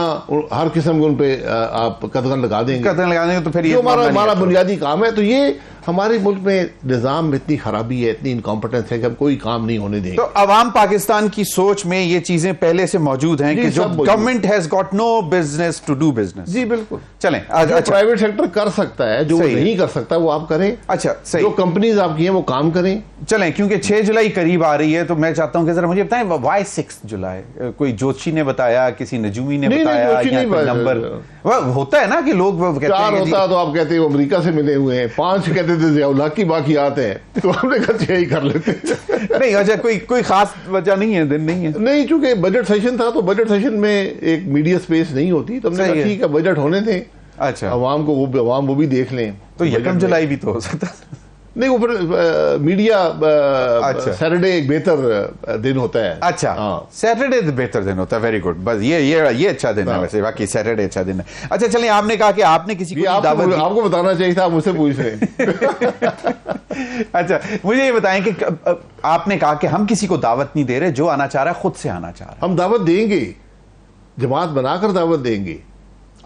ہر قسم کے ان پہ آپ قدغن لگا دیں گے. تو پھر یہ ہمارا بنیادی کام ہے. تو یہ ہمارے ملک میں نظام میں اتنی خرابی ہے, اتنی انکمپٹنس ہے کہ ہم کوئی کام نہیں ہونے دیں گے. تو عوام پاکستان کی سوچ میں یہ چیزیں پہلے سے موجود ہیں کہ جو government has got no business to do business. جی بالکل. چلیں, جو پرائیویٹ سیکٹر کر سکتا ہے, جو نہیں کر سکتا وہ آپ کریں. اچھا, صحیح. جو کمپنیز آپ کی ہیں وہ کام کریں. چلیں, کیونکہ 6 جولائی قریب آ رہی ہے, تو میں چاہتا ہوں کہ ذرا مجھے بتائیں وائی 6 جولائی. کوئی جوتشی نے بتایا, کسی نجومی نے بتایا, نمبر ہوتا ہے نا کہ لوگ 4 ہوتا تو آپ کہتے ہیں وہ امریکہ سے ملے ہوئے ہیں, 5 کہتے تھے ضیاء اللہ کی باقیات ہیں, تو ہم نے کہا 6 ہی کر لیتے. نہیں, اچھا, کوئی خاص وجہ نہیں ہے, دن نہیں ہے. نہیں, چونکہ بجٹ سیشن تھا تو بجٹ سیشن میں ایک میڈیا سپیس نہیں ہوتی, تو ہم نے کہا ٹھیک ہے بجٹ ہونے تھے. اچھا, عوام وہ بھی دیکھ لیں. تو 1 جولائی بھی تو ہو سکتا نہیں, وہ پھر میڈیا سیٹرڈے ایک بہتر دن ہوتا ہے. اچھا, سیٹرڈے بہتر دن ہوتا ہے. Very good. بس یہ اچھا دن ہے ویسے, باقی سیٹرڈے اچھا دن ہے. اچھا چلیں, آپ نے کہا کہ آپ نے کسی کو دعوت, آپ کو بتانا چاہیے تھا, آپ مجھ سے پوچھ رہے ہیں. اچھا, مجھے یہ بتائیں کہ آپ نے کہا کہ ہم کسی کو دعوت نہیں دے رہے, جو آنا چاہ رہا ہے خود سے آنا چاہ رہا ہے. ہم دعوت دیں گے, جماعت بنا کر دعوت دیں گے.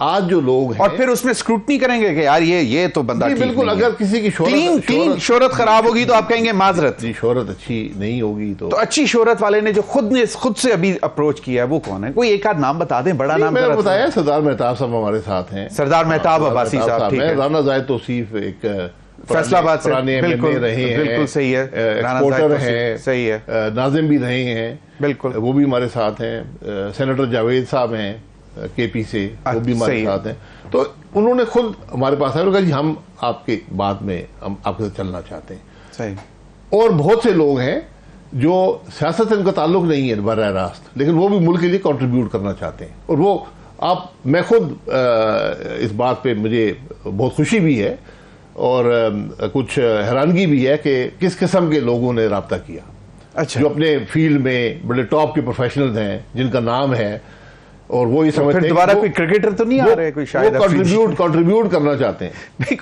آج جو لوگ ہیں, اور پھر اس میں سکروٹنی کریں گے کہ یار یہ تو بندہ ٹھیک بالکل. اگر کسی کی شہرت خراب ہوگی تو آپ کہیں گے معذرت. جی, شہرت اچھی نہیں ہوگی تو اچھی شہرت والے نے جو خود سے ابھی اپروچ کیا ہے وہ کون ہے؟ کوئی ایک آدھ نام بتا دیں, بڑا نام. میں نے بتایا سردار مہتاب صاحب ہمارے ساتھ ہیں. سردار مہتاب عباسی صاحب, ٹھیک ہے. رانا زاہد توصیف ایک فیصل آباد سے بالکل رہے ہیں, بالکل صحیح ہے. ایکسپورٹر ہیں, صحیح ہے. ناظم بھی رہے ہیں, بالکل, وہ بھی ہمارے ساتھ ہیں. سینیٹر جاوید صاحب ہیں KP سے, وہ بھی ہمارے ساتھ ہیں. تو انہوں نے خود ہمارے پاس آئے, جی ہم آپ کے بات میں ہم آپ کے ساتھ چلنا چاہتے ہیں. صحیح. اور بہت سے لوگ ہیں جو سیاست سے ان کا تعلق نہیں ہے براہ راست, لیکن وہ بھی ملک کے لیے کنٹریبیوٹ کرنا چاہتے ہیں. اور وہ میں خود اس بات پہ مجھے بہت خوشی بھی ہے اور کچھ حیرانگی بھی ہے کہ کس قسم کے لوگوں نے رابطہ کیا. اچھا, جو اپنے فیلڈ میں بڑے ٹاپ کے پروفیشنلز ہیں, جن کا نام ہے, اور وہ یہ سمجھتے ہیں دوبارہ کوئی کرکٹر تو نہیں آ رہے, کوئی شاہد افریدی کنٹریبیوٹ کرنا چاہتے ہیں. نہیں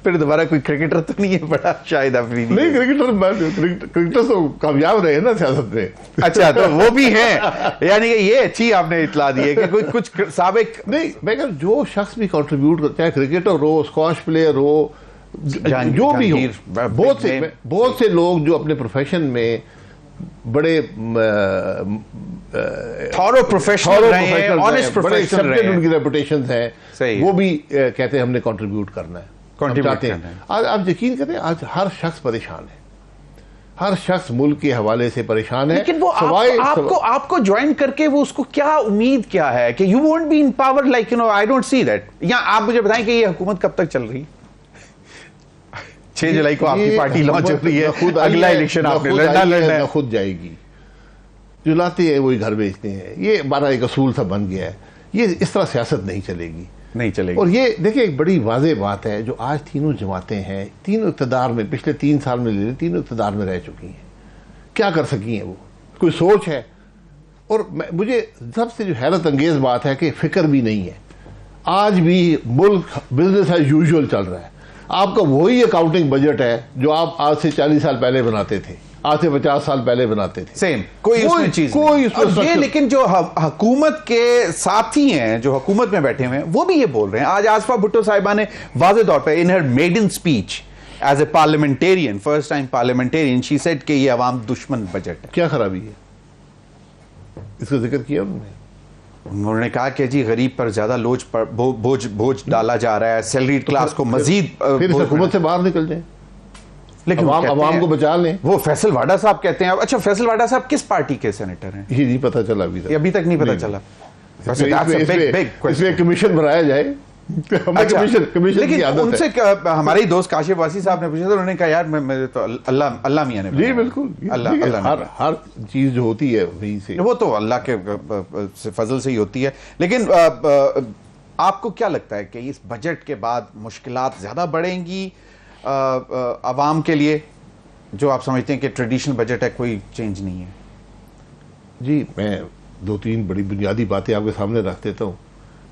پھر دوبارہ کوئی کرکٹر تو نہیں ہے بڑا شاہد افریدی؟ نہیں, کرکٹر تو کامیاب رہے نا سیاست میں. اچھا تو وہ بھی ہیں, یعنی کہ یہ اچھی آپ نے اطلاع دی ہے کہ کوئی کچھ سابق. نہیں میں کہ جو شخص بھی کنٹریبیوٹ کرتا, چاہے کرکٹر ہو, اسکواش پلیئر ہو, جو بھی ہو, بہت سے لوگ جو اپنے پروفیشن میں بڑے تھورو پروفیشنل رہے ہیں, آنیسٹ پروفیشنل رہے ہیں, ان کی ریپوٹیشنز ہیں, صحیح, وہ بھی کہتے ہیں ہم نے کنٹریبیوٹ کرنا ہے, چاہتے ہیں. آج آپ یقین کریں, آج ہر شخص پریشان ہے, ہر شخص ملک کے حوالے سے پریشان ہے. لیکن وہ آپ کو جوائن کر کے وہ اس کو کیا امید کیا ہے کہ you won't be in power, like you know I don't see that. یا آپ مجھے بتائیں کہ یہ حکومت کب تک چل رہی ہے؟ 6 جولائی کو آپ کی پارٹی لانچ ہو رہی ہے, اگلا الیکشن آپ نے لڑنا ہے, خود جائے گی. جو لاتے ہیں وہی گھر بیچتے ہیں, یہ ہمارا ایک اصول سا بن گیا ہے. یہ اس طرح سیاست نہیں چلے گی, نہیں چلے گی. اور یہ دیکھیں ایک بڑی واضح بات ہے, جو آج تینوں جماعتیں ہیں, تینوں اقتدار میں پچھلے 3 سال میں لے لیں, تینوں اقتدار میں رہ چکی ہیں. کیا کر سکی ہیں وہ؟ کوئی سوچ ہے؟ اور مجھے سب سے جو حیرت انگیز بات ہے کہ فکر بھی نہیں ہے. آج بھی ملک بزنس ایز یوزول چل رہا ہے. آپ کا وہی اکاؤنٹنگ بجٹ ہے جو آپ آج سے 40 سال پہلے بناتے تھے, آج سے 50 سال پہلے بناتے تھے. سیم کوئی اس میں چیز نہیں. لیکن جو حکومت کے ساتھی ہیں, جو حکومت میں بیٹھے ہوئے ہیں, وہ بھی یہ بول رہے ہیں. آج آصفہ بھٹو صاحبہ نے واضح طور پہ in her maiden speech as a parliamentarian, first time parliamentarian, she said کہ یہ عوام دشمن بجٹ ہے. کیا خرابی ہے اس کا ذکر کیا انہوں نے کہا کہ جی غریب پر زیادہ بوجھ ڈالا جا رہا ہے, سیلریڈ کلاس کو مزید. پھر اس حکومت سے باہر نکل جائیں, لیکن عوام کو بچا لیں. وہ فیصل واڈا صاحب کہتے ہیں. اچھا فیصل واڈا صاحب کس پارٹی کے سینیٹر ہیں؟ یہ نہیں پتا چلا ابھی تک نہیں پتا چلا. اس میں کمیشن بنایا جائے. لیکن ان سے ہمارے ہی دوست کاشف واسی صاحب نے پوچھا تھا, انہوں نے کہا یار میں تو اللہ میاں نے. جی بالکل, ہر چیز جو ہوتی ہے وہیں سے, وہ تو اللہ کے فضل سے ہی ہوتی ہے. لیکن آپ کو کیا لگتا ہے کہ اس بجٹ کے بعد مشکلات زیادہ بڑھیں گی عوام کے لیے, جو آپ سمجھتے ہیں کہ ٹریڈیشنل بجٹ ہے, کوئی چینج نہیں ہے؟ جی میں 2-3 بڑی بنیادی باتیں آپ کے سامنے رکھ دیتا ہوں.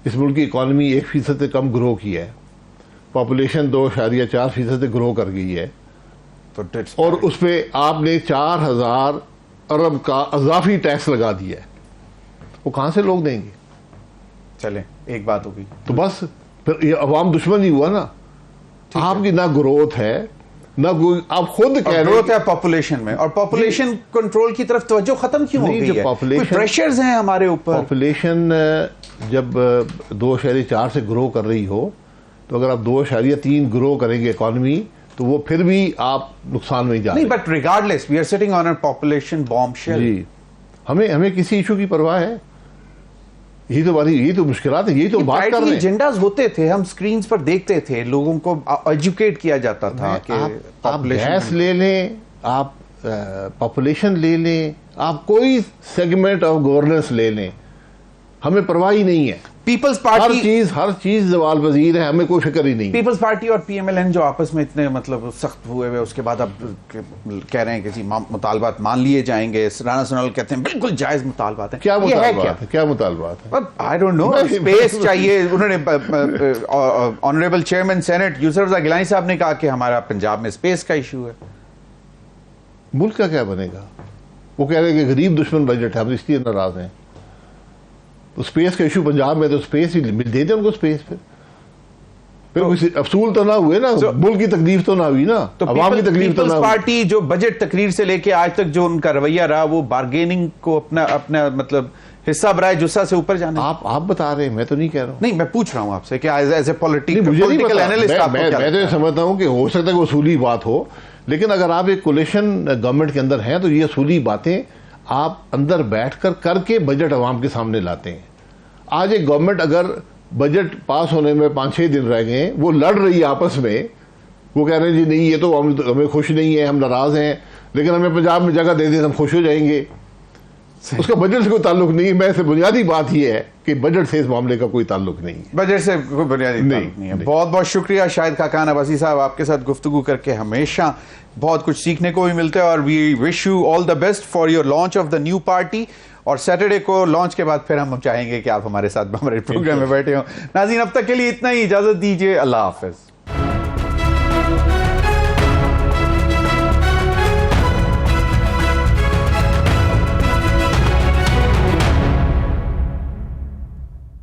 اس ملک کی اکانومی 1% سے کم گرو کی ہے, پاپولیشن 2.4% سے گرو کر گئی ہے, اور اس پہ آپ نے 4000 ارب کا اضافی ٹیکس لگا دیا ہے. وہ کہاں سے لوگ دیں گے؟ چلیں ایک بات ہوگی تو بس پھر یہ عوام دشمن ہی ہوا نا. آپ کی نہ گروتھ ہے, نہ کوئی, آپ خود کہہ رہے گروتھ ہے پاپولیشن میں, اور پاپولیشن کنٹرول کی طرف توجہ ختم کیوں ہو گئی ہے؟ کوئی پریشرز ہیں ہمارے اوپر. پاپولیشن جب 2.4 سے گرو کر رہی ہو, تو اگر آپ 2.3 گرو کریں گے اکانومی, تو وہ پھر بھی آپ نقصان میں جا رہے ہیں. نہیں, but regardless we are sitting on a population bombshell. جی ہمیں کسی ایشو کی پرواہ ہے؟ یہی تو مشکلات ہے, یہی تو بات کر رہے ہیں. ایجنڈاز ہوتے تھے, ہم سکرینز پر دیکھتے تھے, لوگوں کو ایجوکیٹ کیا جاتا تھا کہ آپ گیس لے لیں, آپ پاپولیشن لے لیں, آپ کوئی سیگمنٹ آف گورننس لے لیں, ہمیں پرواہ ہی نہیں ہے. پیپلز پارٹی ہر چیز زوال پذیر ہے, ہمیں کوئی فکر ہی نہیں. پیپلز پارٹی اور پی ایم ایل این جو آپس میں اتنے مطلب سخت ہوئے ہوئے, اس کے بعد اب کہہ رہے ہیں کہ جی مطالبات مان لیے جائیں گے. رانا سونال کہتے ہیں بالکل جائز مطالبات ہیں. کیا مطالبات ہے؟ آئی ڈونٹ نو, اسپیس چاہیے. انہوں نے آنریبل چیئرمین سینٹ یوسف رضا گیلانی صاحب نے کہا کہ ہمارا پنجاب میں اسپیس کا ایشو ہے. ملک کا کیا بنے گا؟ وہ کہہ رہے ہیں کہ غریب دشمن بجٹ ہے, ہم اس لیے ناراض ہیں. تو اسپیس کا ایشو پنجاب میں, تو اسپیس ہی دے دیں ان کو اسپیس. پھر کوئی افصول تو نہ ہوئے نا, ملک کی تکلیف تو نہ ہوئی نا, عوام کی تکلیف تو نہ ہوئی. پارٹی جو بجٹ تقریر سے لے کے آج تک جو ان کا رویہ رہا, وہ بارگیننگ کو اپنا مطلب حصہ برائے جسا سے اوپر جانا. آپ بتا رہے ہیں, میں تو نہیں کہہ رہا ہوں. نہیں, میں پوچھ رہا ہوں آپ سے کہ ایز اے پولیٹیکل اینالسٹ میں تو یہ سمجھتا ہوں کہ ہو سکتا ہے کہ اصولی بات ہو, لیکن اگر آپ ایک کولیشن گورنمنٹ کے اندر ہیں, تو یہ اصولی باتیں آپ اندر بیٹھ کر کے بجٹ عوام کے سامنے لاتے ہیں. آج ایک گورنمنٹ اگر بجٹ پاس ہونے میں 5-6 دن رہ گئے ہیں, وہ لڑ رہی ہے آپس میں, وہ کہہ رہے ہیں جی نہیں یہ تو ہمیں خوش نہیں ہے, ہم ناراض ہیں, لیکن ہمیں پنجاب میں جگہ دے دیں ہم خوش ہو جائیں گے. اس کا بجٹ سے کوئی تعلق نہیں ہے. میں سے بنیادی بات یہ ہے کہ بجٹ سے اس معاملے کا کوئی تعلق نہیں ہے. بجٹ سے کوئی بنیادی تعلق نہیں ہے. بہت بہت شکریہ شاہد خاقان عباسی صاحب, آپ کے ساتھ گفتگو کر کے ہمیشہ بہت کچھ سیکھنے کو بھی ملتا ہے, اور we wish you all the best for your launch of the new party. اور سیٹرڈے کو لانچ کے بعد پھر ہم چاہیں گے کہ آپ ہمارے ساتھ ہمارے پروگرام میں بیٹھے ہوں. ناظرین اب تک کے لیے اتنا ہی، اجازت دیجیے، اللہ حافظ.